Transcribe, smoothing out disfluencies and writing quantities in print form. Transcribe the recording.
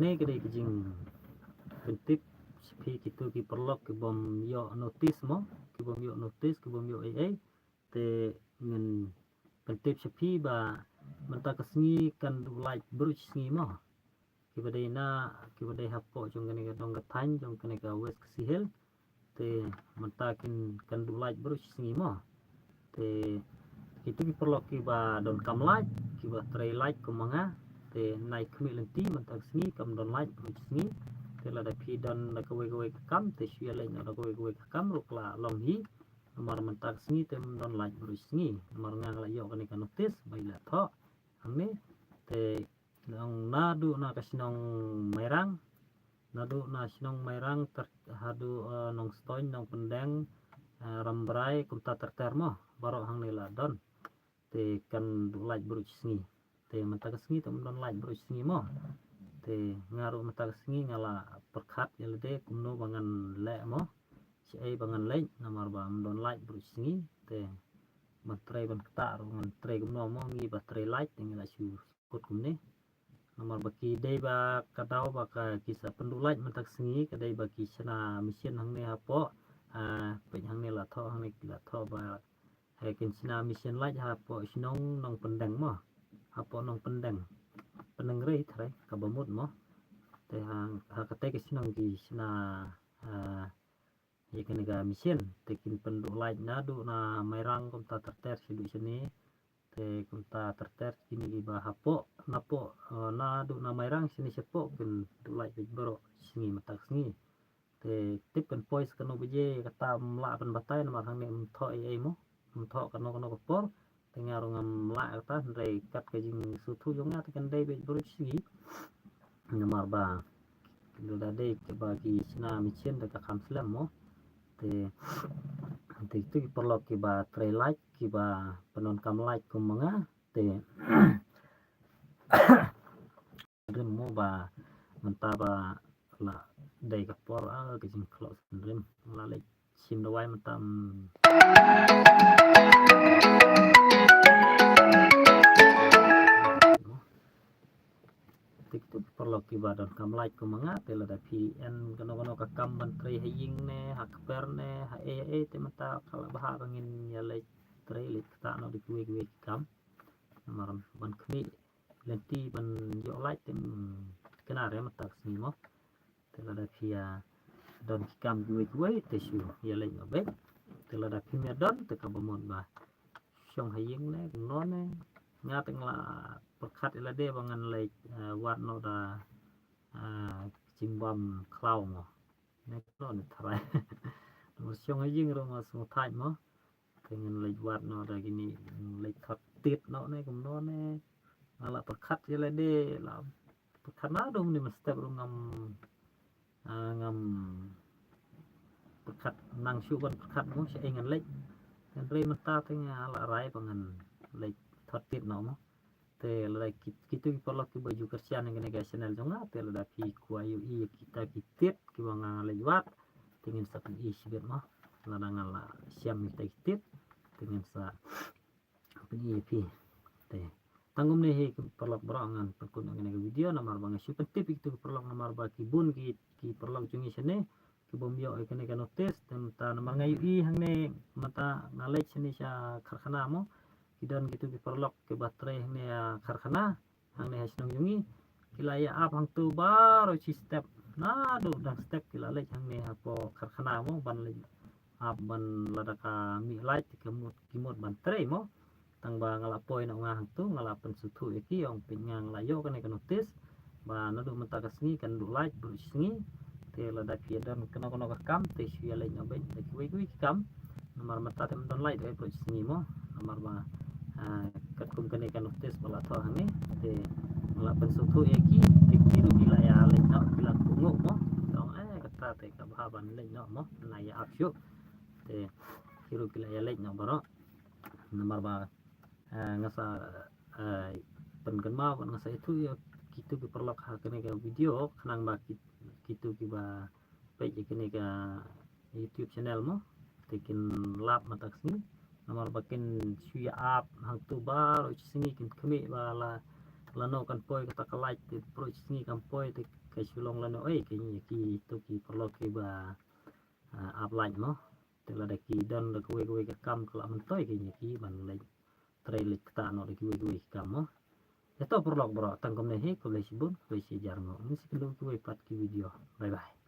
Ni kedai kejing bentip sepi kita ki perlok ki bom yo notis mo ki bom yo notis ki bom yo ai te ngen bentip sepi ba menta kesni kan like bruch sngi mo ki badai na ki badai hapo jong kene ka dong ka tan jong kene ka west kesihel te menta kan like bruch sngi mo te itu ki perlok ki ba don kam like ki ba tray like ko manga te nai kmi lenti menta kesni kam don like bruch sngi te la da pi don la kowe kam te shia le na kowe kam ruk la long hi nomor mentak sngi te don like bruch sngi nomor ngang la yo kene ka notis bai la tho angni te nong nadu na kasinong merang nadu na sinong merang ter hadu nong stoin nong pendeng rambrai kumta terter mo baro hang ni la don te kan like bruch sngi te mentak sngi te don like bruch sngi mo te ngaru mata sengi ngala perkat yelde kumno bangan le mo si ai bangan le namar ba don like bruch sengi te matre ban kta ngan tre kumno mo ngi ba tre like ngi la su kut kumne namar ba ki dei ba kadau ba ka kisa pendu like mata sengi kadai ba ki sena mesin hang ne hapo pe hang ne la tho hang ne la tho ba hai kin sena mesin like hapo sinong nong pendeng mo hapo nong pendeng penengre thai kabamut mo te hang hakate ke sinong gi sina ye kene ga mesin te kin pendu like nadu na merang kum ta terter sidu sini te kum ta terter kini gi ba hapo napo nadu na merang sini sepo kin du like big bro sini matak sini te tip kan pois kano bije kata mla pan batai na hang ne tho ai mo tho kano por tengar ngam la kata re kat ke jing sutu jonga te kan dei big bro sini nomor ba da dei ke bagi sina mesin de ka kam slam mo te itu perlu ki ba tray like ki ba penon kam like ko manga te rim mo ba menta ba la dei ka por ke jing close rim la le sim do wai mentam TikTok perlu ki ba don kam like ko manga te la da PN kano ka kam ban tray haying ne hakper ne ha te menta kala bah bangin ya le tray le ta no di kuwe kam maram ban kmi lenti ban yo like tem kena re mata sini mo te la da pia don kam kuwe te su ya le no be te la da pia don te ka bomon ba song haying ne no ne nga teng la perkat la de bangan le wat no da jimbam cloud mo ne no ne thrai mo song haying ro ma so thai mo dengan le wat no da gini le thot tit no ne kum no ne ala perkat ya le de la perkat na dong ni mesti ro ngam perkat nang su ban perkat mo se ngan le kan re mata teng ala rai bangan le thot tit no mo te le kitu perlu ki baju kersian ngene ga channel jonga te le da pi ku ayu i kita kitit ki bang le wat tingin sa i sibet mo la nangan la siam kita kitit tingin sa pi te tangum ne he perlu berangan perkun ngene video nomor bang su tip itu perlu nomor ba ki bun ki perlu jungi sene ki bom yo kene ka notis ta nomor ngayu i hang ne mata ngalek sini sa karkhana mo kidan gitu ki perlu ke baterai hang ne karkhana hang ne hasnong jungi kilaya ap hang tu baru si step na do dan step kilale hang ne hapo karkhana mo ban le ap ban ladaka mi light kimut baterai mo tang ba ngala poi na nga hang tu ngala pen sutu iki ong pingang layo kene ka notis ba nadu mata kasni kan du light bu sngi te lada piadan kena ka kam te sia le nyobe te kuwi kam nomor mata tem don light e bu sngi mo nomor ba kat kum kene kan notis bala tho hang ni te ngala pen sutu iki te kiru bila ya le no bila kungu mo dong kata te ka bahaban le no mo na ya apsyu te kiru bila ya le no baro nomor ba ngasa pengenma ngasa itu ya gitu ki perlu kene ka video kanang ba gitu ki ba page kene ka YouTube channel mo tekin lap matak sini nomor bakin suya up hang tu bar sini kin kemi ba la no kan poi kata ka like te pro sini kan poi te cái sulong là nó ấy cái như kỳ tôi kỳ perlu cái bà áp lạnh mà tức là đại kỳ đơn là cái cam kalau mình tới cái như kỳ bằng lạnh tray lịch ta nó cái cam mà itu perlu bro tangkom nih kolej bun kolej jarno ini sih kedua pat ki video bye bye